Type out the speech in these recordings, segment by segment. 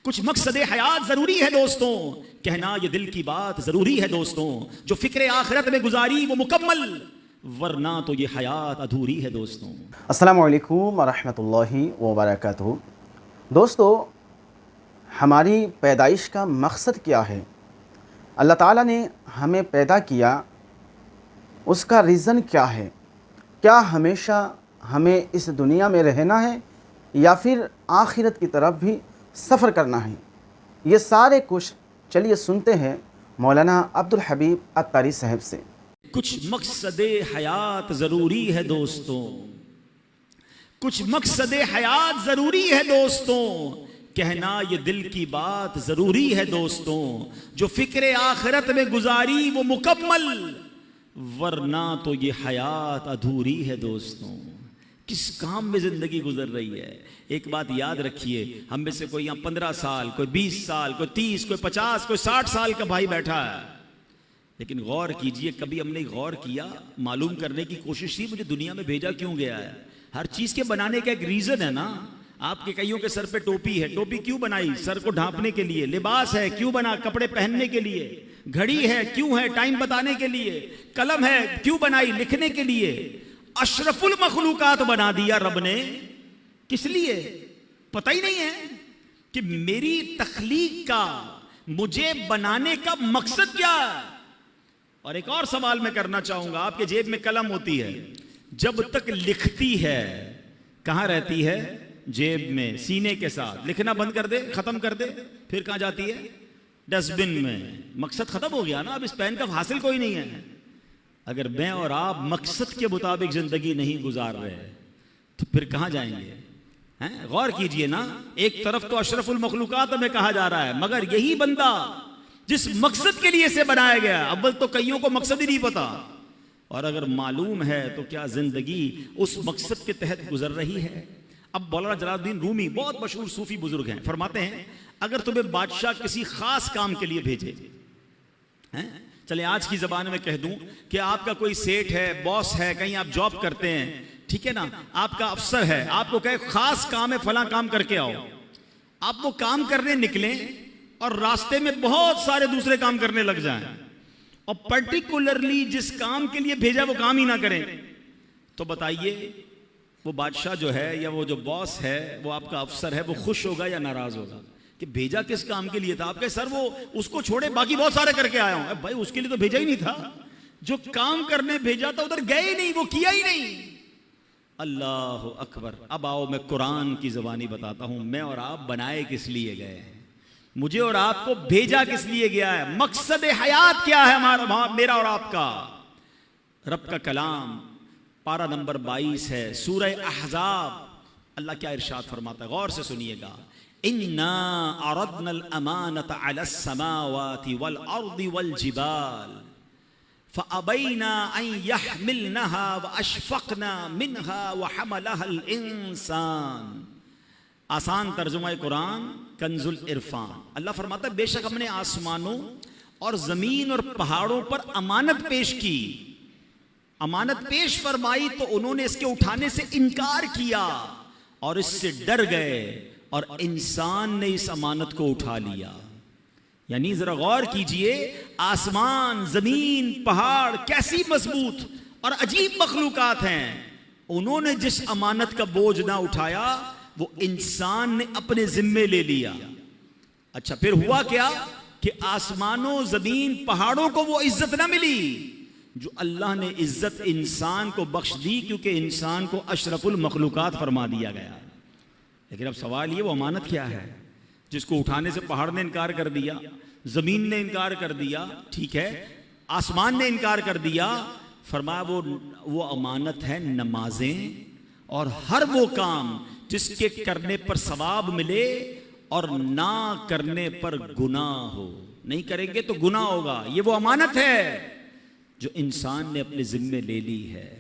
कुछ मकसद हयात जरूरी है दोस्तों, कहना ये दिल की बात जरूरी है दोस्तों, जो फिक्र आखिरत में गुजारी वो मुकम्मल, वरना तो ये हयात अधूरी है दोस्तों। अस्सलामु अलैकुम वरहमतुल्लाहि वबरकातुहू। दोस्तों, हमारी पैदाइश का मकसद क्या है? अल्लाह ताला ने हमें पैदा किया, उसका रीज़न क्या है? क्या हमेशा हमें इस दुनिया में रहना है या फिर आखिरत की तरफ भी सफ़र करना है? ये सारे कुछ चलिए सुनते हैं मौलाना अब्दुल हबीब अत्तारी साहब से। कुछ मकसद हयात ज़रूरी है दोस्तों, कुछ मकसद हयात ज़रूरी है दोस्तों, कहना ये दिल की बात ज़रूरी है दोस्तों, जो फिक्र आखिरत में गुजारी वो मुकम्मल, वरना तो ये हयात अधूरी है दोस्तों। किस काम में ज़िंदगी गुजर रही है? एक बात याद रखिए, हम में से कोई यहाँ 15 साल, कोई 20 साल, कोई 30, कोई 50, कोई 60 साल का भाई बैठा है, लेकिन गौर कीजिए, कभी हमने गौर किया, मालूम करने की कोशिश की मुझे दुनिया में भेजा क्यों गया है? हर चीज़ के बनाने का एक रीज़न है ना। आपके कईयों के सर पे टोपी है, टोपी क्यों बनाई? सर को ढांपने के लिए। लिबास है, क्यों बना? कपड़े पहनने के लिए। घड़ी है, क्यों है? टाइम बताने के लिए। कलम है, क्यों बनाई? लिखने के लिए। अशरफुल मखलूकात बना दिया रब ने, किस लिए? पता ही नहीं है कि मेरी तख्लीक का, मुझे बनाने का मकसद क्या है। और एक और सवाल मैं करना चाहूंगा, आपके जेब में कलम होती है, जब तक लिखती है कहां रहती है? जेब में, सीने के साथ। लिखना बंद कर दे, खत्म कर दे, फिर कहां जाती है? डस्टबिन में। मकसद खत्म हो गया ना, अब इस पेन का हासिल कोई नहीं है। अगर मैं और आप मकसद के मुताबिक जिंदगी नहीं गुजार रहे तो फिर कहां जाएंगे? हैं? गौर कीजिए ना, एक तरफ तो अशरफुल मखलूकात में कहा जा रहा है, मगर यही बंदा जिस मकसद के लिए इसे बनाया गया, अव्वल तो कईयों को मकसद ही नहीं पता, और अगर मालूम है तो क्या जिंदगी उस मकसद के तहत गुजर रही है? अब मौलाना जलालुद्दीन रूमी बहुत मशहूर सूफी बुजुर्ग हैं, फरमाते हैं अगर तुम्हें बादशाह किसी खास काम के लिए भेजे, हैं, चले आज की जबान में कह दूं कि आपका कोई सेठ है, बॉस है, कहीं आप जॉब करते हैं, ठीक है ना, आपका अफसर है, आपको कहे खास काम है, फला काम करके आओ, आप वो काम करने निकले और रास्ते में बहुत सारे दूसरे काम करने लग जाएं, और पर्टिकुलरली जिस काम के लिए भेजा वो काम ही ना करें, तो बताइए वो बादशाह जो है या वो जो बॉस है, वो आपका अफसर है, वो खुश होगा या नाराज होगा? कि भेजा किस काम के लिए था? आपके सर वो उसको छोड़े बाकी बहुत सारे करके आया हूं। भाई उसके लिए तो भेजा ही नहीं था, जो काम करने भेजा था उधर गए ही नहीं, वो किया ही नहीं। अल्लाह अकबर। अब आओ मैं कुरान की ज़बानी बताता हूं, मैं और आप बनाए किस लिए गए हैं, मुझे और आपको भेजा किस लिए गया है, मकसद हयात क्या है हमारा, मेरा और आपका। रब का कलाम पारा नंबर 22 है, सूरह अहज़ाब। अल्लाह क्या इरशाद फरमाता है, गौर से सुनिएगा। इन्ना अरदनल अमानत अलस समावाति वल अर्दि वल जिबाल फअबैना अन यहमिलनहा व अशफक़ना मिनहा व हमलहल इंसान। आसान तर्जुमा कुरान कंजुल इरफान। अल्लाह फरमाता है बेशक हमने आसमानों और जमीन और पहाड़ों पर अमानत पेश की, अमानत पेश फरमाई, तो उन्होंने इसके उठाने से इनकार किया और इससे डर गए, और इंसान ने इस अमानत को उठा लिया। यानी जरा गौर कीजिए, आसमान, जमीन, पहाड़ कैसी मजबूत और अजीब मखलूकात हैं, उन्होंने जिस अमानत का बोझ ना उठाया वो इंसान ने अपने जिम्मे ले लिया। अच्छा, फिर हुआ क्या कि आसमानों, जमीन, पहाड़ों को वो इज्जत ना मिली जो अल्लाह ने इज्जत इंसान को बख्श दी, क्योंकि इंसान को अशरफुल मखलूकात फरमा दिया गया। लेकिन अब सवाल ये, वो अमानत क्या है जिसको उठाने से पहाड़ ने इनकार कर दिया, जमीन ने इनकार कर दिया, ठीक है, आसमान ने इनकार कर दिया। फरमाया वो अमानत है नमाजें और हर वो काम जिसके करने पर सवाब मिले और ना करने पर गुनाह हो। नहीं करेंगे तो गुनाह होगा, ये वो अमानत है जो इंसान ने अपने जिम्मे ले ली है।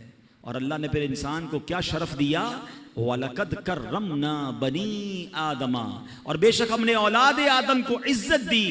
और अल्लाह ने फिर इंसान को क्या शरफ दिया, वलकद कर्रमना बनी आदमा, और बेशक हमने औलाद आदम को इज्जत दी।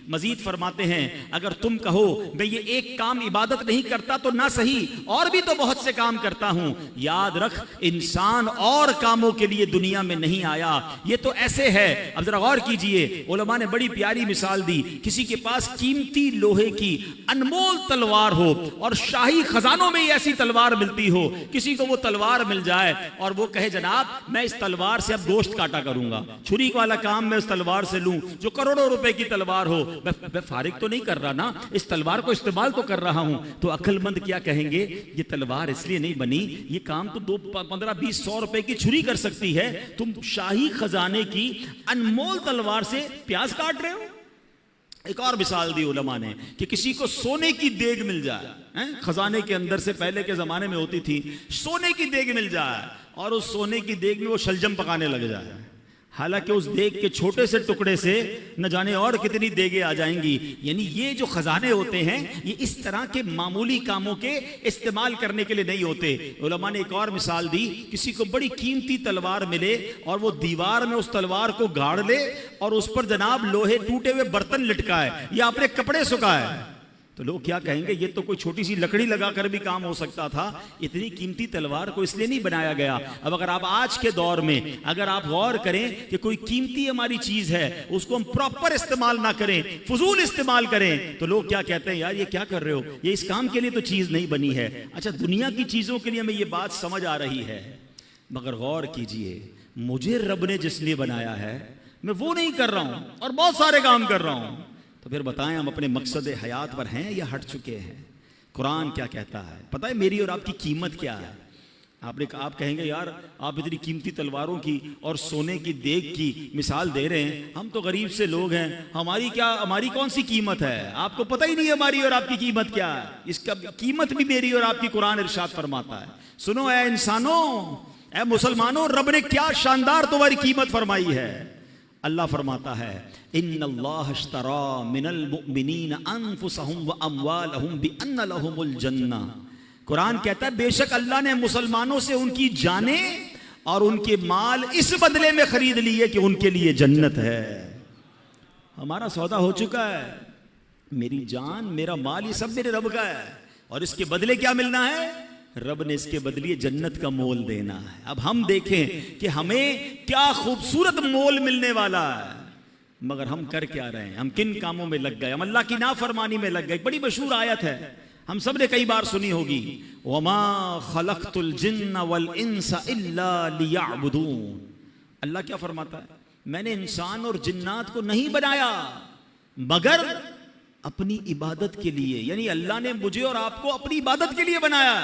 मजीद फरमाते हैं अगर तुम कहो मैं ये एक काम इबादत नहीं करता तो ना सही, और भी तो बहुत से काम करता हूं, याद रख इंसान और कामों के लिए दुनिया में नहीं आया। ये तो ऐसे है, अब जरा गौर कीजिए, उलमा ने बड़ी प्यारी मिसाल दी। किसी के पास कीमती लोहे की अनमोल तलवार हो और शाही खजानों में ही ऐसी तलवार मिलती हो, किसी को वो तलवार मिल जाए और वो कहे जनाब मैं इस तलवार से अब गोश्त काटा करूंगा, छुरी वाला काम मैं उस तलवार से लूं जो करोड़ों रुपए की तलवार हो, मैं फारिग तो नहीं कर रहा ना, इस तलवार को इस्तेमाल तो कर रहा हूं। तो अक्लमंद क्या कहेंगे, ये तलवार इसलिए नहीं बनी, ये काम तो 2, 15, 20, 100 रुपए की छुरी कर सकती है, तुम शाही खजाने की अनमोल तलवार से प्याज काट रहे हो। एक और मिसाल दी उलमा ने कि किसी को सोने की देग मिल जाए, खजाने के अंदर से पहले के जमाने में होती थी, सोने की देग मिल जाए और उस सोने की देग में वो शलजम पकाने लग जाए, हालांकि उस देग के छोटे से टुकड़े से न जाने और कितनी देगे आ जाएंगी। यानी ये जो खजाने होते हैं ये इस तरह के मामूली कामों के इस्तेमाल करने के लिए नहीं होते। उलमा ने एक और मिसाल दी, किसी को बड़ी कीमती तलवार मिले और वो दीवार में उस तलवार को गाड़ ले और उस पर जनाब लोहे टूटे हुए बर्तन लटकाए या अपने कपड़े सुखाए, तो लोग क्या कहेंगे, ये तो कोई छोटी सी लकड़ी लगाकर भी काम हो सकता था, इतनी कीमती तलवार को इसलिए नहीं बनाया गया। अब अगर आप आज के दौर में अगर आप गौर करें कि कोई कीमती हमारी चीज है उसको हम प्रॉपर इस्तेमाल ना करें, फजूल इस्तेमाल करें, तो लोग क्या कहते हैं, यार ये क्या कर रहे हो, ये इस काम के लिए तो चीज नहीं बनी है। अच्छा, दुनिया की चीजों के लिए हमें ये बात समझ आ रही है, मगर गौर कीजिए, मुझे रब ने जिस लिए बनाया है मैं वो नहीं कर रहा हूं और बहुत सारे काम कर रहा हूं, तो फिर बताएं हम अपने मकसद हयात पर हैं या हट चुके हैं। कुरान क्या कहता है, पता है मेरी और आपकी कीमत क्या है। आप कहेंगे यार आप इतनी कीमती तलवारों की और सोने की देग की मिसाल दे रहे हैं, हम तो गरीब से लोग हैं, हमारी कौन सी कीमत है, आपको पता ही नहीं है हमारी और आपकी कीमत क्या है। इसका कीमत भी मेरी और आपकी कुरान इरशाद फरमाता है। सुनो ऐ इंसानों, ऐ मुसलमानों, रब ने क्या शानदार तुम्हारी कीमत फरमाई है। अल्लाह फरमाता है इन्नल्लाह अश्तरा मिनल मुमिनीन अनफुसहुम व अमवालहुम बिअन्न लहुमुल जन्नह। कुरान कहता है बेशक अल्लाह ने मुसलमानों से उनकी जानें और उनके माल इस बदले में खरीद लिए कि उनके लिए जन्नत है। हमारा सौदा हो चुका है, मेरी जान मेरा माल ये सब मेरे रब का है और इसके बदले क्या मिलना है, रब ने इसके बदले जन्नत का मोल देना है। अब हम देखें कि हमें क्या खूबसूरत मोल मिलने वाला है, मगर हम कर क्या रहे हैं, हम किन कामों में लग गए, हम अल्लाह की नाफरमानी में लग गए। बड़ी मशहूर आयत है, हम सब ने कई बार सुनी होगी, वमा खलक़तुल जिन्न वल इंसा इल्ला लियअबुदून। अल्लाह क्या फरमाता है, मैंने इंसान और जिन्नात को नहीं बनाया मगर अपनी इबादत के लिए, यानी अल्लाह ने मुझे और आपको अपनी इबादत के लिए बनाया।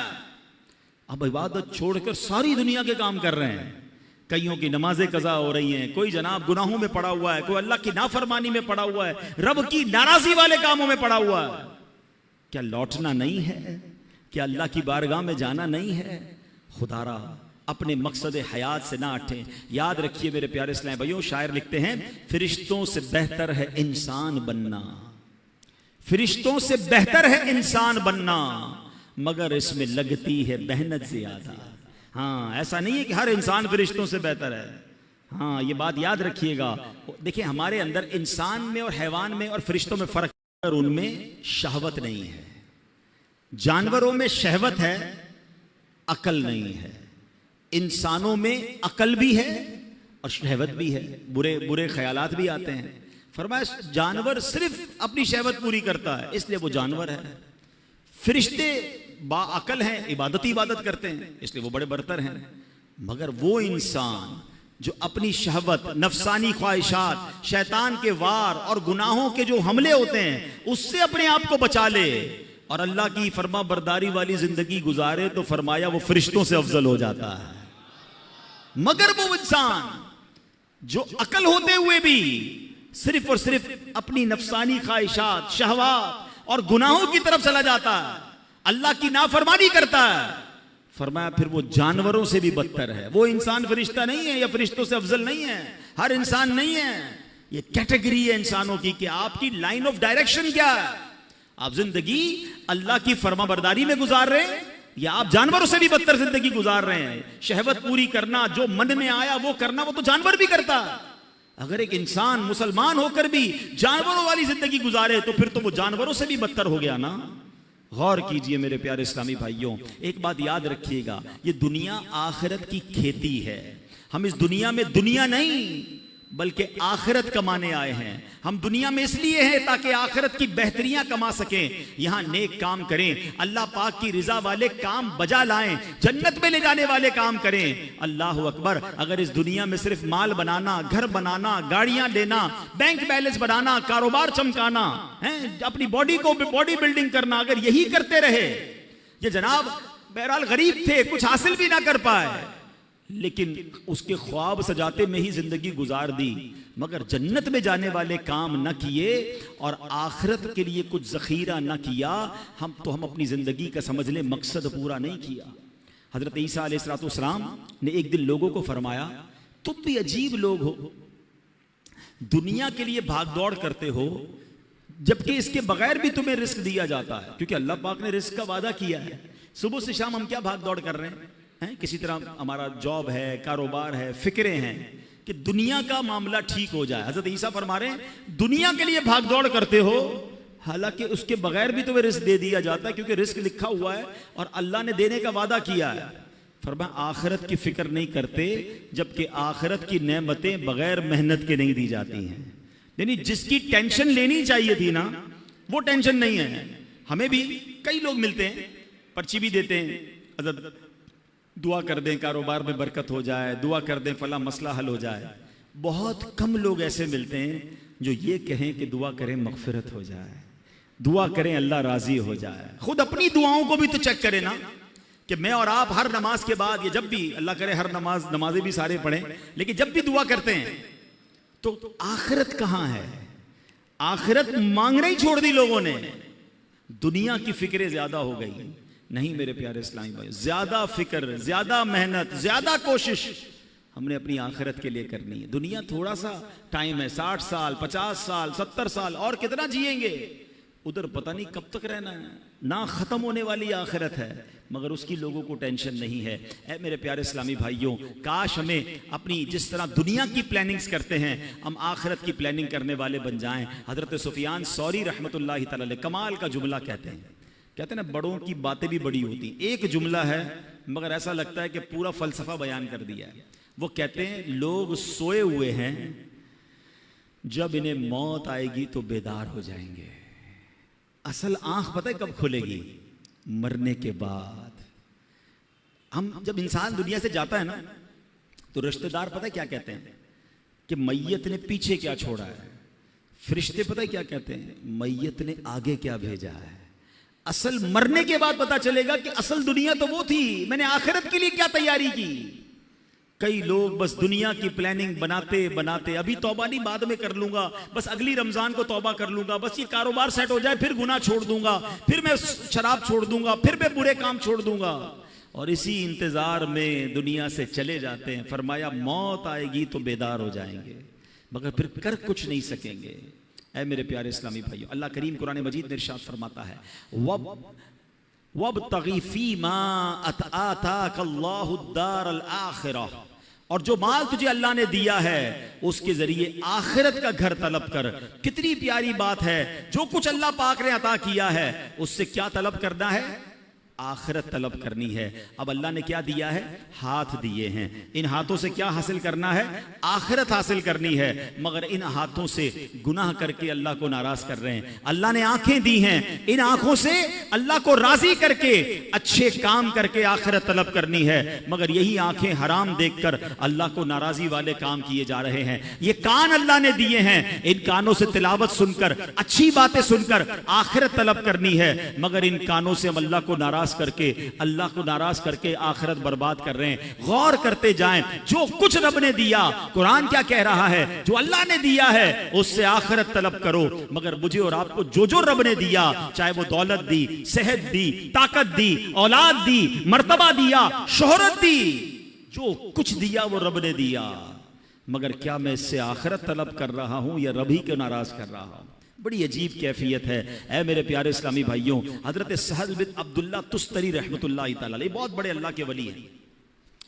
अब इबादत छोड़कर सारी दुनिया के काम कर रहे हैं, कईयों की नमाजें कज़ा हो रही हैं, कोई जनाब गुनाहों में पड़ा हुआ है, कोई अल्लाह की नाफरमानी में पड़ा हुआ है, रब की नाराजी वाले कामों में पड़ा हुआ है। क्या लौटना नहीं है, क्या अल्लाह की बारगाह में जाना नहीं है। खुदारा अपने मकसद हयात से ना हटें। याद रखिए मेरे प्यारे इस्लामी भाइयों, शायर लिखते हैं फरिश्तों से बेहतर है इंसान बनना, फरिश्तों से बेहतर है इंसान बनना, मगर इसमें लगती है मेहनत ज्यादा। हाँ, ऐसा नहीं है कि हर इंसान फरिश्तों से बेहतर है, हाँ ये बात याद रखिएगा। देखिए हमारे अंदर इंसान में और हैवान में और फरिश्तों में फर्क, उनमें शहवत नहीं है। जानवरों में शहवत है, अकल नहीं है। इंसानों में अकल भी है और शहवत भी है, बुरे बुरे ख्यालात भी आते हैं। फरमाया जानवर सिर्फ अपनी शहवत पूरी करता है इसलिए वो जानवर है, फरिश्ते बाअकल हैं, इबादत करते हैं इसलिए वो बड़े बरतर हैं। मगर वो इंसान जो अपनी शहवत, नफसानी ख्वाहिशात, शैतान के वार और गुनाहों के जो हमले होते हैं उससे अपने आप को बचा ले और अल्लाह की फरमा बरदारी वाली जिंदगी गुजारे, तो फरमाया वो फरिश्तों से अफजल हो जाता है। मगर वो इंसान जो अकल होते हुए भी सिर्फ और सिर्फ अपनी नफसानी ख्वाहिशात, शहवात और गुनाहों की तरफ चला जाता है, अल्लाह की नाफरमानी करता है, फरमाया फिर वो जानवरों से भी बदतर है। वो इंसान फरिश्ता नहीं है या फरिश्तों से अफजल नहीं है, हर इंसान नहीं है। ये कैटेगरी है इंसानों की कि आपकी लाइन ऑफ डायरेक्शन क्या है। आप जिंदगी अल्लाह की फरमाबरदारी में गुजार रहे हैं या आप जानवरों से भी बदतर जिंदगी गुजार रहे हैं। शहवत पूरी करना, जो मन में आया वो करना, वो तो जानवर भी करता है। अगर एक इंसान मुसलमान होकर भी जानवरों वाली जिंदगी गुजारे तो फिर तो वो जानवरों से भी बदतर हो गया ना। गौर कीजिए मेरे प्यारे इस्लामी भाइयों, एक बात याद रखिएगा, ये दुनिया आखिरत की खेती है। हम इस दुनिया में दुनिया नहीं बल्कि आखिरत कमाने आए हैं। हम दुनिया में इसलिए हैं ताकि आखिरत की बेहतरियां कमा सकें, यहां नेक काम करें, अल्लाह पाक की रिजा वाले काम बजा लाएं, जन्नत में ले जाने वाले काम करें। अल्लाह अकबर। अगर इस दुनिया में सिर्फ माल बनाना, घर बनाना, गाड़ियां लेना, बैंक बैलेंस बनाना, कारोबार चमकाना है, अपनी बॉडी को बॉडी बिल्डिंग करना, अगर यही करते रहे, ये जनाब बहरहाल गरीब थे, कुछ हासिल भी ना कर पाए, लेकिन उसके ख्वाब सजाते में ही जिंदगी गुजार दी, मगर जन्नत में जाने वाले काम न किए और आखिरत के लिए कुछ जखीरा न किया, हम अपनी जिंदगी का समझ ले मकसद पूरा नहीं किया। हजरत ईसा अलैहिस्सलाम ने एक दिन लोगों को फरमाया, तुम भी अजीब लोग हो, दुनिया के लिए भाग दौड़ करते हो जबकि इसके बगैर भी तुम्हें रिस्क दिया जाता है, क्योंकि अल्लाह पाक ने रिस्क का वादा किया है। सुबह से शाम हम क्या भाग दौड़ कर रहे हैं, किसी तरह हमारा जॉब है, कारोबार है, फिक्रें हैं कि दुनिया का मामला ठीक हो जाए। हजरत ईसा फरमा रहे हैं दुनिया के लिए भाग दौड़ करते हो, हालांकि उसके बगैर भी तुम्हें रिस्क दे दिया जाता है, क्योंकि रिस्क लिखा हुआ है और अल्लाह ने देने का वादा किया है। फरमाया आखिरत की फिक्र नहीं करते, जबकि आखिरत की नेमतें बगैर मेहनत के नहीं दी जाती हैं। यानी जिसकी टेंशन लेनी चाहिए थी ना, वो टेंशन नहीं है। हमें भी कई लोग मिलते हैं, पर्ची भी देते हैं, हजरत दुआ कर दें कारोबार में बरकत हो जाए, दुआ कर दें फला मसला हल हो जाए। बहुत कम लोग ऐसे मिलते हैं जो ये कहें कि दुआ करें मगफिरत हो जाए, दुआ करें अल्लाह राजी हो जाए। खुद अपनी दुआओं को भी तो चेक करें ना, कि मैं और आप हर नमाज के बाद, ये जब भी अल्लाह करे हर नमाजें भी सारे पढ़ें, लेकिन जब भी दुआ करते हैं तो आखिरत कहां है? आखिरत मांगना ही छोड़ दी लोगों ने, दुनिया की फिक्रें ज्यादा हो गई। नहीं मेरे प्यारे इस्लामी भाई, ज्यादा फिक्र, ज्यादा मेहनत, ज्यादा कोशिश हमने अपनी आखिरत के लिए करनी है। दुनिया थोड़ा सा टाइम है, 60 साल, 50 साल, 70 साल, और कितना जिएंगे, उधर पता नहीं कब तक रहना है, ना खत्म होने वाली आखिरत है, मगर उसकी लोगों को टेंशन नहीं है। ऐ मेरे प्यारे इस्लामी भाइयों, काश हमें अपनी जिस तरह दुनिया की प्लानिंग्स करते हैं, हम आखिरत की प्लानिंग करने वाले बन जाएं। हजरत सुफियान सौरी रहमतुल्लाहि तआला अलैह कमाल का जुमला कहते हैं ना, बड़ों की बातें भी बड़ी होती। एक जुमला है मगर ऐसा लगता है कि पूरा फलसफा बयान कर दिया है। वो कहते हैं लोग सोए हुए हैं, जब इन्हें मौत आएगी तो बेदार हो जाएंगे। असल आंख पता है कब खुलेगी? मरने के बाद। हम जब इंसान दुनिया से जाता है ना, तो रिश्तेदार पता है क्या कहते हैं कि मैयत ने पीछे क्या छोड़ा है, फरिश्ते पता है क्या कहते हैं, मैयत ने आगे क्या भेजा है। असल मरने के बाद पता चलेगा कि असल दुनिया तो वो थी, मैंने आखिरत के लिए क्या तैयारी की। कई लोग बस दुनिया की प्लानिंग बनाते बनाते, अभी तौबा नहीं बाद में कर लूंगा, बस अगली रमजान को तौबा कर लूंगा, बस ये कारोबार सेट हो जाए फिर गुनाह छोड़ दूंगा, फिर मैं शराब छोड़ दूंगा, फिर मैं बुरे काम छोड़ दूंगा, और इसी इंतजार में दुनिया से चले जाते हैं। फरमाया मौत आएगी तो बेदार हो जाएंगे, मगर फिर कर कुछ नहीं सकेंगे। ऐ मेरे प्यारे इस्लामी भाइयों, अल्लाह करीम कुरान मजीद में इरशाद फरमाता है, वब्तगी फीमा आताकल्लाहु दारल आखिरह, और जो माल तुझे अल्लाह ने दिया है उसके जरिए आखिरत का घर तलब कर। कितनी प्यारी बात है, जो कुछ अल्लाह पाक ने अता किया है उससे क्या तलब करना है? आखिरत तलब करनी है। अब अल्लाह ने क्या दिया है? हाथ दिए हैं। इन हाथों से क्या हासिल करना है? आखिरत हासिल करनी है, मगर इन हाथों से गुनाह करके अल्लाह को नाराज कर रहे हैं। अल्लाह ने आंखें दी हैं, इन आंखों से अल्लाह को राजी करके अच्छे काम करके आखिरत तलब करनी है, मगर यही आंखें हराम देखकर अल्लाह को नाराजी वाले काम किए जा रहे हैं। ये कान अल्लाह ने दिए हैं, इन कानों से तिलावत सुनकर, अच्छी बातें सुनकर आखिरत तलब करनी है, मगर इन कानों से हम अल्लाह को नाराज करके, अल्लाह को नाराज करके आखिरत बर्बाद कर रहे हैं। गौर करते जाएं, जो कुछ रब ने दिया, कुरान क्या कह रहा है, जो अल्लाह ने दिया है उससे आखिरत तलब करो, मगर मुझे और आपको जो जो रब ने दिया, चाहे वो दौलत दी, सेहत दी, ताकत दी, औलाद दी, मर्तबा दिया, शोहरत दी, जो कुछ दिया वो रब ने दिया, मगर क्या मैं इससे आखिरत तलब कर रहा हूं या रब ही को नाराज कर रहा हूं? बड़ी अजीब कैफियत है। ऐ मेरे प्यारे इस्लामी भाइयों, हजरत सहल बिन अब्दुल्ला तुस्तरी रहमतुल्लाहि तआला अलैह बहुत बड़े अल्लाह के वली हैं।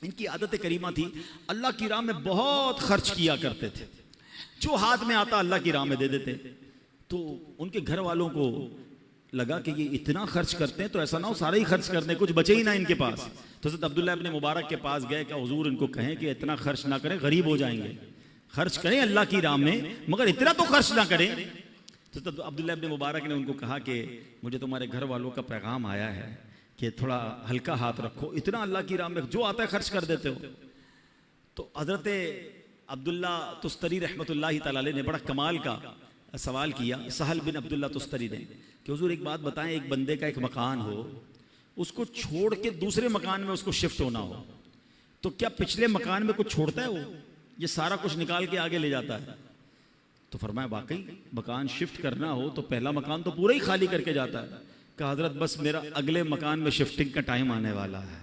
इनकी आदत करीमा थी, अल्लाह की राह में बहुत खर्च किया करते थे। जो हाथ में आता अल्लाह की राह में दे देते। तो उनके घर वालों को लगा कि ये इतना खर्च करते हैं तो ऐसा ना हो सारे ही खर्च कर दें, कुछ बचे ही ना इनके पास। तो हज़रत अब्दुल्लाह इब्न मुबारक के पास गए कि हुजूर इनको कहें कि इतना खर्च ना करें, गरीब हो जाएंगे, खर्च करें अल्लाह की राह में मगर इतना तो खर्च ना करें। तो तब अब्दुल्लाह इब्न मुबारक ने उनको कहा कि मुझे तुम्हारे घर वालों का पैगाम आया है कि थोड़ा हल्का हाथ रखो, इतना अल्लाह की राह में जो आता है खर्च कर देते हो। तो हज़रत अब्दुल्ला तुस्तरी रहमतुल्लाहि तआला अलैह ने बड़ा कमाल का सवाल किया सहल बिन अब्दुल्ला तुस्तरी ने कि हुजूर एक बात बताएं, एक बंदे का एक मकान हो, उसको छोड़ के दूसरे मकान में उसको शिफ्ट होना हो, तो क्या पिछले मकान में कुछ छोड़ता है वो, ये सारा कुछ निकाल के आगे ले जाता है? तो फरमाया वाकई मकान शिफ्ट करना हो तो पहला मकान तो पूरा ही खाली करके जाता है। कहा हजरत बस मेरा अगले मकान में शिफ्टिंग का टाइम आने वाला है,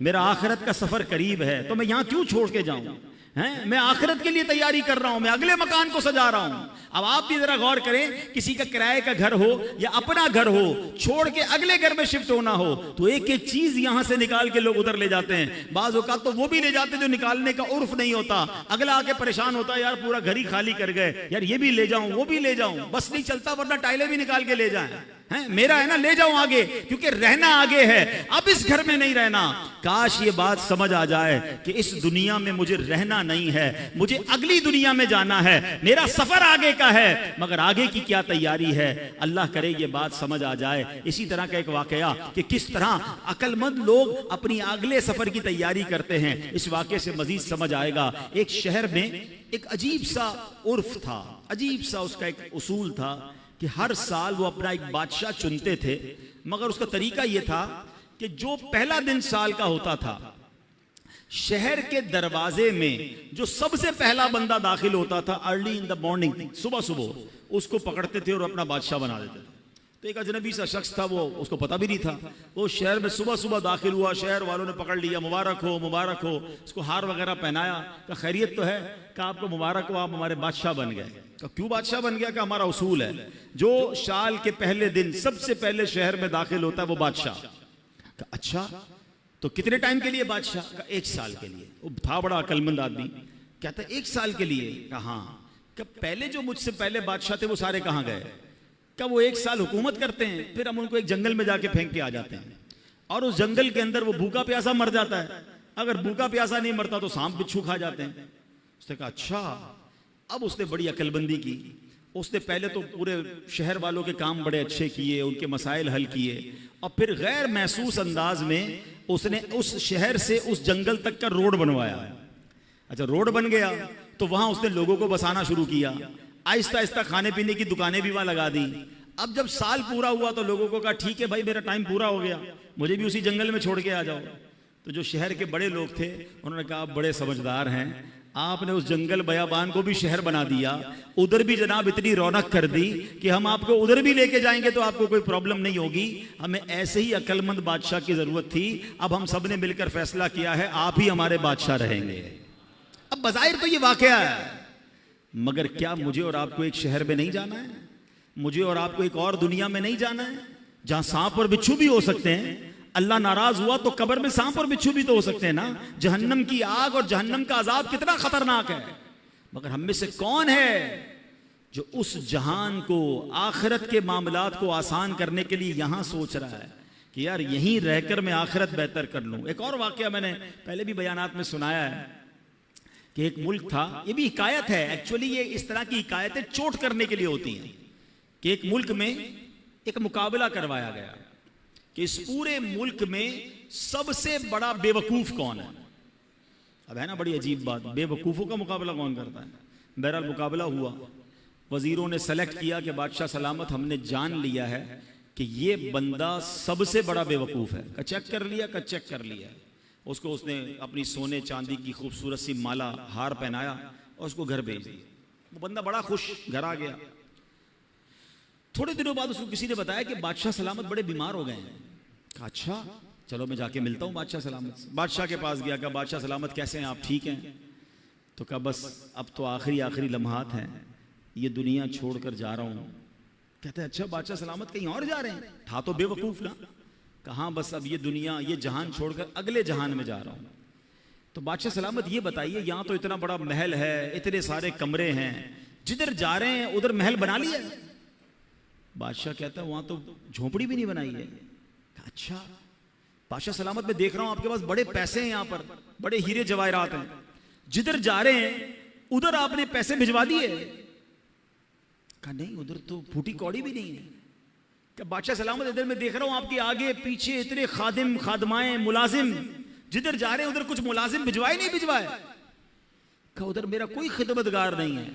मेरा आखिरत का सफर करीब है, तो मैं यहाँ क्यों छोड़ के जाऊं हैं? मैं आखिरत के लिए तैयारी कर रहा हूं, मैं अगले मकान को सजा रहा हूं। अब आप भी जरा गौर करें, किसी का किराए का घर हो या अपना घर हो, छोड़ के अगले घर में शिफ्ट होना हो तो एक एक चीज यहां से निकाल के लोग उधर ले जाते हैं। बाज औकात तो वो भी ले जाते जो निकालने का उर्फ नहीं होता, अगला आके परेशान होता है यार पूरा घर ही खाली कर गए, यार ये भी ले जाऊं वो भी ले जाऊं, बस नहीं चलता वरना टाइलें भी निकाल के ले जाएं, हैं मेरा है ना ले जाऊं आगे, क्योंकि रहना आगे है, अब इस घर में नहीं रहना। काश ये बात समझ आ जाए कि इस दुनिया में मुझे रहना नहीं है, मुझे अगली दुनिया में जाना है, मेरा सफर आगे का है, मगर आगे की क्या तैयारी है, अल्लाह करे ये बात समझ आ जाए। इसी तरह का एक वाकया कि किस तरह अक्लमंद लोग अपनी अगले सफर की तैयारी करते हैं, इस वाकये से मजीद समझ आएगा। एक शहर में एक अजीब सा उर्फ था, अजीब सा उसका एक उसूल था कि हर साल वो अपना एक बादशाह चुनते थे, मगर उसका तरीका यह था कि जो पहला दिन साल का होता था, शहर के दरवाजे में जो सबसे पहला बंदा दाखिल होता था अर्ली इन द मॉर्निंग, सुबह सुबह, उसको पकड़ते थे और अपना बादशाह बना देते थे। तो एक अजनबी सा शख्स था, वो उसको पता भी नहीं था, वो शहर में सुबह सुबह दाखिल हुआ, शहर वालों ने पकड़ लिया, मुबारक हो मुबारक हो, उसको हार वगैरह पहनाया, कहा खैरियत तो है, कहा आपको मुबारक हो, आप हमारे बादशाह बन गए। कहा क्यों बादशाह बन गया? का हमारा उसूल है जो साल के पहले दिन सबसे पहले शहर में दाखिल होता है वो बादशाह। कहा अच्छा, तो कितने टाइम के लिए बादशाह? का 1 साल के लिए। वो था बड़ा अकलमंद आदमी, कहता 1 साल के लिए? कहा हाँ। पहले जो मुझसे पहले बादशाह थे वो सारे कहाँ गए? क्या वो 1 साल हुकूमत करते हैं, फिर हम उनको एक जंगल में जाके फेंक के आ जाते हैं, और उस जंगल के अंदर वो भूखा प्यासा मर जाता है, अगर भूखा प्यासा नहीं मरता तो सांप बिच्छू खा जाते हैं। उसने कहा अच्छा। अब उसने बड़ी अकलबंदी की, उसने पहले तो पूरे शहर वालों के काम बड़े अच्छे किए, उनके मसाइल हल किए, और फिर गैर महसूस अंदाज में उसने उस शहर से उस जंगल तक का रोड बनवाया। अच्छा, रोड बन गया तो वहां उसने लोगों को बसाना शुरू किया, आहिस्ता आहिस्ता खाने पीने की दुकानें भी वहां लगा दी। अब जब साल पूरा हुआ तो लोगों को कहा ठीक है भाई मेरा टाइम पूरा हो गया, मुझे भी उसी जंगल में छोड़ के आ जाओ। तो जो शहर के बड़े लोग थे उन्होंने कहा आप बड़े समझदार हैं, आपने उस जंगल बयाबान को भी शहर बना दिया, उधर भी जनाब इतनी रौनक कर दी कि हम आपको उधर भी लेके जाएंगे तो आपको कोई प्रॉब्लम नहीं होगी। हमें ऐसे ही अकलमंद बादशाह की जरूरत थी, अब हम सब ने मिलकर फैसला किया है आप ही हमारे बादशाह रहेंगे। अब बज़ाहिर तो ये वाकया है, मगर क्या मुझे और आपको एक शहर में नहीं जाना है? मुझे और आपको एक और दुनिया में नहीं जाना है जहां सांप और बिच्छू भी हो सकते हैं? अल्लाह नाराज हुआ तो कब्र में सांप और बिच्छू भी तो हो सकते हैं ना। जहन्नम की आग और जहन्नम का अजाब कितना खतरनाक है, मगर हम में से कौन है जो उस जहान को, आखिरत के मामलात को आसान करने के लिए यहां सोच रहा है कि यार यहीं रहकर मैं आखिरत बेहतर कर लूं। एक और वाकया मैंने पहले भी बयानात में सुनाया है कि एक मुल्क था, ये भी हिकायत है एक्चुअली, ये इस तरह की हिकायतें चोट करने के लिए होती हैं, कि एक मुल्क में एक मुकाबला करवाया गया कि इस पूरे मुल्क में सबसे बड़ा बेवकूफ कौन है। अब है ना बड़ी अजीब बात, बेवकूफों का मुकाबला कौन करता है? बहरहाल मुकाबला हुआ, वजीरों ने सेलेक्ट किया कि बादशाह सलामत हमने जान लिया है कि ये बंदा सबसे बड़ा बेवकूफ है। का चेक कर लिया, का चेक कर लिया। उसको उसने अपनी सोने चांदी की खूबसूरत सी माला हार पहनाया और उसको घर भेज दिया। वो बंदा बड़ा खुश घर आ गया। थोड़े दिनों बाद उसको किसी ने बताया कि बादशाह सलामत बड़े बीमार हो गए हैं। कहा अच्छा, चलो मैं जाके मिलता हूँ बादशाह सलामत से। बादशाह के पास गया, कहा बादशाह सलामत कैसे हैं आप, ठीक हैं? तो कहा बस अब तो आखिरी लम्हात हैं, ये दुनिया छोड़कर जा रहा हूँ। कहते हैं अच्छा बादशाह सलामत कहीं और जा रहे हैं? था तो बेवकूफ ना। कहा बस अब ये दुनिया, ये जहान छोड़कर अगले जहान में जा रहा हूँ। तो बादशाह सलामत ये बताइए, यहाँ तो इतना बड़ा महल है, इतने सारे कमरे हैं, जिधर जा रहे हैं उधर महल बना लिया। बादशाह कहता है वहां तो झोपड़ी भी नहीं बनाई है। अच्छा बादशाह सलामत, मैं देख रहा हूं आपके पास बड़े पैसे हैं, यहां पर बड़े हीरे जवाहरात हैं, जिधर जा रहे हैं उधर आपने पैसे भिजवा दिए? कहा नहीं, उधर तो फूटी कौड़ी भी नहीं है। क्या बादशाह सलामत, इधर मैं देख रहा हूं आपके आगे पीछे इतने खादिम खादमाएं मुलाजिम, जिधर जा रहे हैं उधर कुछ मुलाजिम भिजवाए नहीं भिजवाए? कहा उधर मेरा कोई खिदमतगार नहीं है।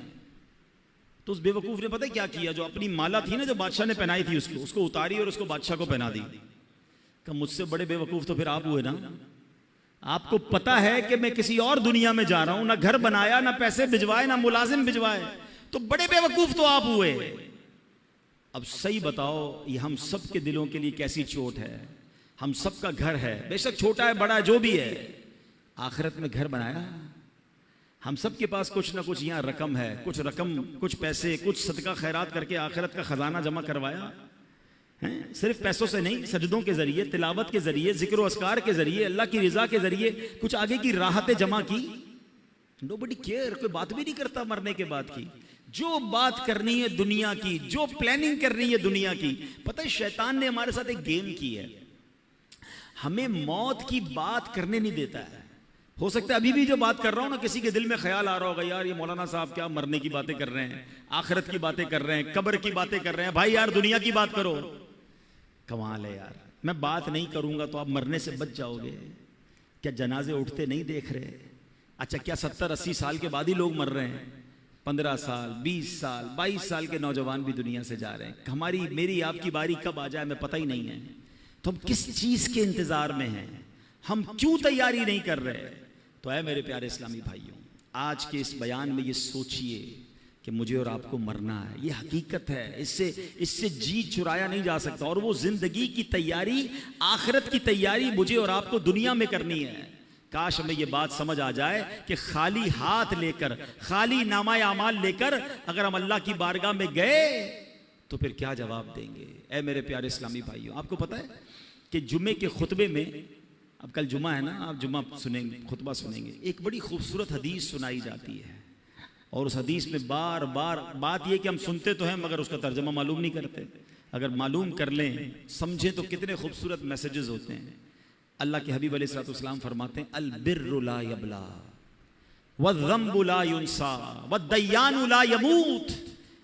तो उस बेवकूफ ने पता है क्या किया, जो अपनी माला थी ना जो बादशाह ने पहनाई थी उसको उतारी और उसको बादशाह को पहना दी। कहा मुझसे बड़े बेवकूफ तो फिर आप हुए ना। आपको पता है कि मैं किसी और दुनिया में जा रहा हूं, ना घर बनाया, ना पैसे भिजवाए, ना मुलाजिम भिजवाए, तो बड़े बेवकूफ तो आप हुए। अब सही बताओ ये हम सब के दिलों के लिए कैसी चोट है। हम सबका घर है, बेशक छोटा है बड़ा जो भी है, आखिरत में घर बनाया। हम सब के पास कुछ ना कुछ यहाँ रकम है, कुछ रकम, कुछ पैसे, कुछ सदका खैरात करके आखिरत का खजाना जमा करवाया है। सिर्फ पैसों से नहीं, सजदों के जरिए, तिलावत के जरिए, जिक्र अस्कार के जरिए, अल्लाह की रिजा के जरिए कुछ आगे की राहतें जमा की। नोबडी केयर, कोई बात भी नहीं करता मरने के बाद की। जो बात करनी है दुनिया की, जो प्लानिंग करनी है दुनिया की। पता है शैतान ने हमारे साथ एक गेम की है, हमें मौत की बात करने नहीं देता है। हो सकता है अभी भी जो बात कर रहा हूं ना, किसी के दिल में ख्याल आ रहा होगा, यार ये मौलाना साहब क्या मरने की बातें कर रहे हैं, आखिरत की बातें कर रहे हैं, कब्र की बातें कर रहे हैं। भाई यार दुनिया की बात करो। कमाल है यार, मैं बात नहीं करूंगा तो आप मरने से बच जाओगे। क्या जनाजे उठते नहीं देख रहे? अच्छा क्या 70-80 साल के बाद ही लोग मर रहे हैं? 15 साल, 20 साल, 22 साल के नौजवान भी दुनिया से जा रहे हैं। हमारी, मेरी, आपकी बारी कब आ जाए हमें पता ही नहीं है। तो हम किस चीज के इंतजार में हैं? हम क्यों तैयारी नहीं कर रहे? तो है मेरे प्यारे इस्लामी भाइयों, आज के इस बयान में ये सोचिए कि मुझे और आपको मरना है, ये हकीकत है, इससे जी चुराया नहीं जा सकता। और वो जिंदगी की तैयारी, आखिरत की तैयारी मुझे और आपको दुनिया में करनी है। काश हमें ये बात समझ आ जाए कि खाली हाथ लेकर, खाली नामा अमाल लेकर अगर हम अल्लाह की बारगाह में गए तो फिर क्या जवाब देंगे। ऐ मेरे प्यारे इस्लामी भाइयों, आपको पता है कि जुम्मे के खुतबे में, अब कल जुमा है ना, आप जुमा सुनेंगे, खुतबा सुनेंगे, एक बड़ी खूबसूरत हदीस सुनाई जाती है। और उस हदीस में बार बार बात यह कि हम सुनते तो हैं मगर उसका तर्जमा मालूम नहीं करते। अगर मालूम कर लें, समझें तो कितने खूबसूरत मैसेजेस होते हैं। अल्लाह के हबीब अलैहिस्सलाम फरमाते हैं, अल बिर्रु ला यबला वज़्ज़म्बु ला युनसा वद्दय्यानु ला यमूत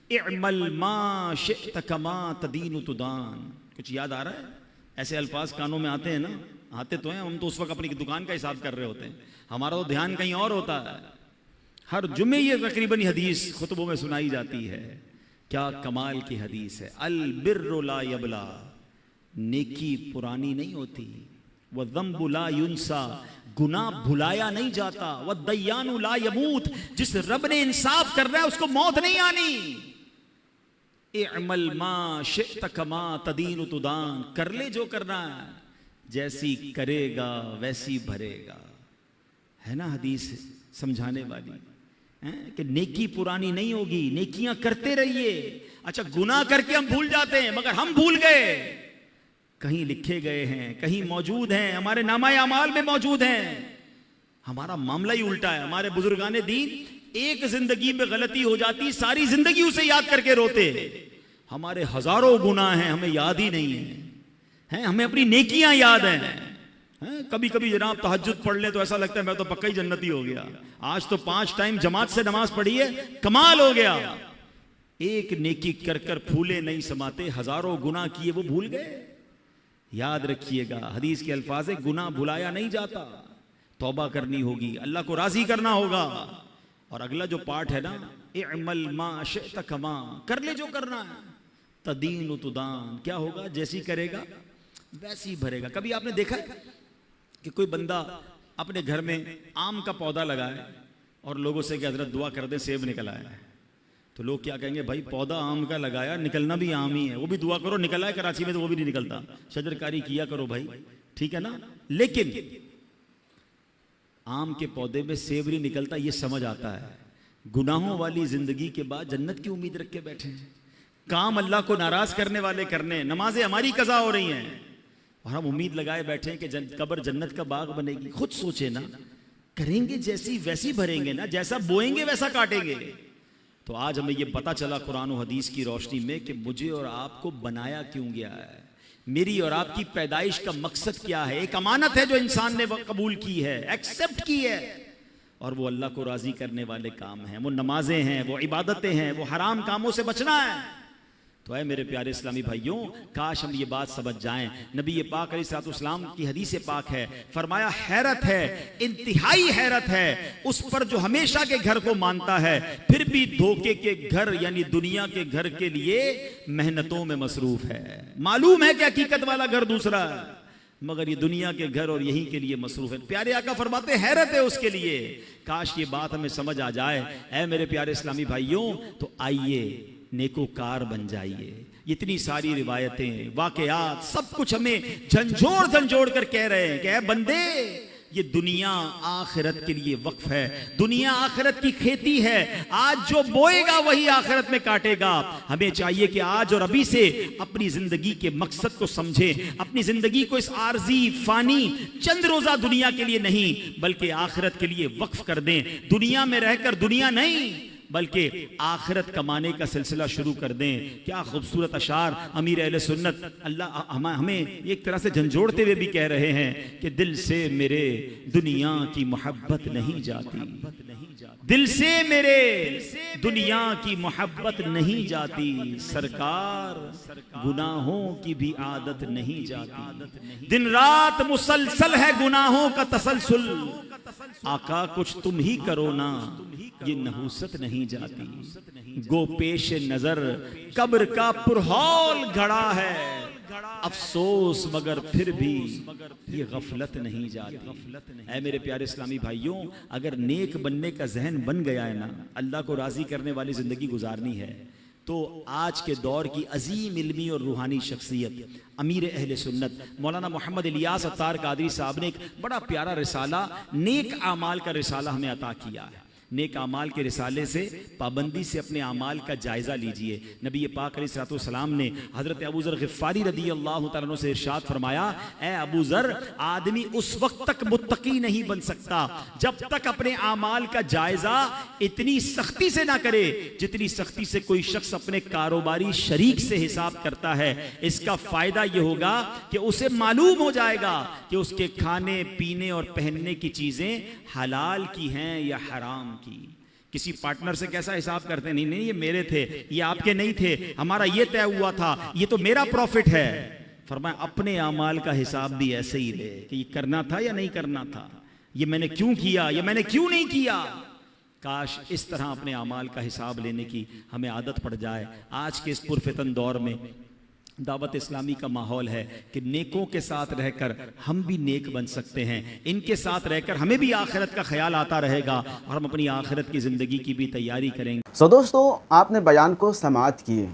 इअमल मा शि'त कमा तदीनु तुदान। कुछ याद आ रहा है? ऐसे अल्फाज कानों में आते हैं ना, आते तो हैं, हम तो उस वक्त अपनी दुकान का हिसाब कर रहे होते हैं, हमारा तो ध्यान कहीं और होता है। हर जुम्मे ये तकरीबन हदीस खुतबों में सुनाई जाती है। क्या कमाल की हदीस है। अल बिर्रु ला यबला, नेकी पुरानी नहीं होती, वज़्ज़म्बु ला युनसा, गुनाह भुलाया नहीं जाता, वद्दय्यानु ला यमूत, जिस रब ने इंसाफ कर रहा है उसको मौत नहीं आनी। इअमल मा शि'त कमा तदीनु तुदान, कर ले जो करना है, जैसी करेगा वैसी भरेगा। है ना हदीस समझाने वाली है कि नेकी पुरानी नहीं होगी, नेकियां करते रहिए। अच्छा गुनाह करके हम भूल जाते हैं, मगर हम भूल गए, कहीं लिखे गए हैं, कहीं मौजूद हैं, हमारे नामाए अमाल में मौजूद हैं। हमारा मामला ही उल्टा है। हमारे बुजुर्गाने दीन एक जिंदगी में गलती हो जाती, सारी जिंदगी उसे याद करके रोते। हमारे हजारों गुनाह हैं, हमें याद ही नहीं है, हमें अपनी नेकियां याद हैं। कभी कभी जनाब तहज्जुद पढ़ ले तो ऐसा लगता है मैं तो पक्का ही जन्नती हो गया, आज तो 5 टाइम जमात से नमाज पढ़ी है, कमाल हो गया। एक नेकी कर कर फूले नहीं समाते, हजारों गुनाह किए वो भूल गए। याद रखिएगा हदीस के अल्फाज है, गुनाह भुलाया नहीं जाता, तौबा करनी होगी, अल्लाह को राजी करना होगा। और अगला जो पार्ट है ना, इअमल मा शि'त कमा, कर ले जो करना है, तदीनु तुदान, क्या होगा, जैसी करेगा वैसी भरेगा। कभी आपने देखा है कि कोई बंदा अपने घर में आम का पौधा लगाए और लोगों से कि हजरत दुआ कर दे सेब निकल आया है, तो लोग क्या कहेंगे, भाई पौधा आम का लगाया, निकलना भी आम ही है, वो भी दुआ करो, निकला है कराची में तो वो भी नहीं निकलता, शजरकारी किया करो भाई, ठीक है ना। लेकिन आम के पौधे में सेब नहीं निकलता, ये समझ आता है। गुनाहों वाली जिंदगी के बाद जन्नत की उम्मीद रख के बैठे हैं, काम अल्लाह को नाराज करने वाले करने, नमाजें हमारी कज़ा हो रही हैं और हम उम्मीद लगाए बैठे हैं कि कब्र जन्नत का बाग बनेगी। खुद सोचे ना, करेंगे जैसी वैसी भरेंगे ना, जैसा बोएंगे वैसा काटेंगे। तो आज हमें ये पता चला कुरान और हदीस की रोशनी में कि मुझे और आपको बनाया क्यों गया है, मेरी और आपकी पैदाइश का मकसद क्या है। एक अमानत है जो इंसान ने कबूल की है, एक्सेप्ट की है, और वो अल्लाह को राजी करने वाले काम हैं, वो नमाजें हैं, वो इबादतें हैं, वो हराम कामों से बचना है। तो है मेरे प्यारे इस्लामी भाइयों, काश हम ये बात समझ जाएं। नबी पाक अलैहिस्सलाम की हदीस पाक है, फरमाया हैरत है, इंतहाई हैरत है उस पर जो हमेशा के घर को मानता है फिर भी धोखे के घर यानी दुनिया के घर के लिए मेहनतों में मसरूफ है। मालूम है कि हकीकत वाला घर दूसरा है, मगर ये दुनिया के घर और यहीं के लिए मसरूफ है। प्यारे आका फरमाते हैरत है उसके लिए। काश ये बात हमें समझ आ जाए ऐ मेरे प्यारे इस्लामी भाइयों, तो आइए नेकोकार बन जाइए। इतनी सारी रिवायतें, वाकयात, सब कुछ हमें झंझोड़ झंझोड़ कर कह रहे हैं कि ऐ बंदे, ये दुनिया आखिरत के लिए वक्फ है, दुनिया आखिरत की खेती है, आज जो बोएगा वही आखिरत में काटेगा। हमें चाहिए कि आज और अभी से अपनी जिंदगी के मकसद को समझें, अपनी जिंदगी को इस आर्जी फानी चंद रोजा दुनिया के लिए नहीं बल्कि आखिरत के लिए वक्फ कर दें। दुनिया में रहकर दुनिया नहीं बल्कि आखिरत कमाने का सिलसिला शुरू कर दें। क्या खूबसूरत अशार अमीर अहले सुन्नत अल्लाह हमें एक तरह से झंझोड़ते हुए भी कह रहे हैं कि दिल से मेरे दुनिया की मोहब्बत नहीं जाती, दिल से मेरे दुनिया की मोहब्बत नहीं जाती, सरकार गुनाहों की भी आदत नहीं जाती, दिन रात मुसलसल है गुनाहों का तसलसल, आका कुछ तुम ही करो ना, ये नहुसत नहीं जाती, गो पेश नजर कब्र का पुरहौल घड़ा है, अफसोस मगर फिर भी ये गफलत नहीं जाती। ऐ मेरे प्यारे इस्लामी भाइयों, अगर नेक बनने का जहन बन गया है ना, अल्लाह को राजी करने वाली जिंदगी गुजारनी है, तो आज के दौर की अजीम इल्मी और रूहानी शख्सियत अमीर अहले सुन्नत मौलाना मोहम्मद इलियास अत्तार कादरी साहब ने एक बड़ा प्यारा रिसाला नेक आमाल का रिसाला हमें अता किया है। नेक आमाल के रिसाले से पाबंदी से अपने आमाल का जायजा लीजिए। नबी पाक अलैहिस्सलाम ने हजरत अबू ज़र ग़िफ़ारी रदी अल्लाह तआला अन्हु से इरशाद फरमाया, ए अबू ज़र, आदमी उस वक्त तक मुत्तकी नहीं बन सकता जब तक अपने आमाल का जायजा इतनी सख्ती से ना करे जितनी सख्ती से कोई शख्स अपने कारोबारी शरीक से हिसाब करता है। इसका फायदा यह होगा कि उसे मालूम हो जाएगा कि उसके खाने पीने और पहनने की चीजें हलाल की हैं या हराम की। किसी पार्टनर से कैसा हिसाब करते हैं, नहीं नहीं ये मेरे थे, ये आपके नहीं थे, हमारा ये तय हुआ था, ये तो मेरा प्रॉफिट है। फरमाया अपने अमाल का हिसाब भी ऐसे ही ले कि ये करना था या नहीं करना था, ये मैंने क्यों किया या मैंने क्यों नहीं किया। काश इस तरह अपने अमाल का हिसाब लेने की हमें आदत पड़ जाए। आज के इस पुरफितन दौर में दावत इस्लामी का माहौल है कि नेकों के साथ रहकर हम भी नेक बन सकते हैं, इनके साथ रहकर हमें भी आखिरत का ख्याल आता रहेगा और हम अपनी आखिरत की ज़िंदगी की भी तैयारी करेंगे। सो दोस्तों, आपने बयान को समाअत किए,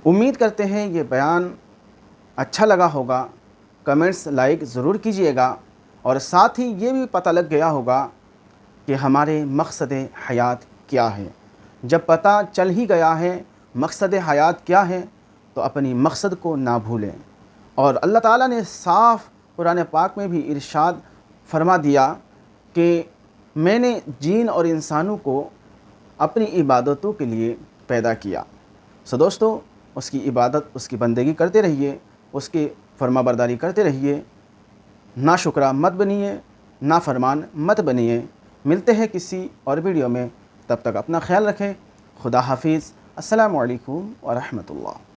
उम्मीद करते हैं ये बयान अच्छा लगा होगा। कमेंट्स लाइक ज़रूर कीजिएगा और साथ ही ये भी पता लग गया होगा कि हमारे मकसद हयात क्या है। जब पता चल ही गया है मकसद हयात क्या है तो अपनी मकसद को ना भूलें। और अल्लाह ताला ने साफ़ कुरान पाक में भी इरशाद फरमा दिया कि मैंने जिन और इंसानों को अपनी इबादतों के लिए पैदा किया। सो दोस्तों, उसकी इबादत, उसकी बंदगी करते रहिए, उसकी फरमाबरदारी करते रहिए, ना शुक्रा मत बनिए, ना फरमान मत बनिए। मिलते हैं किसी और वीडियो में, तब तक अपना ख्याल रखें। खुदा हाफिज़। अस्सलामु अलैकुम व रहमतुल्लाह।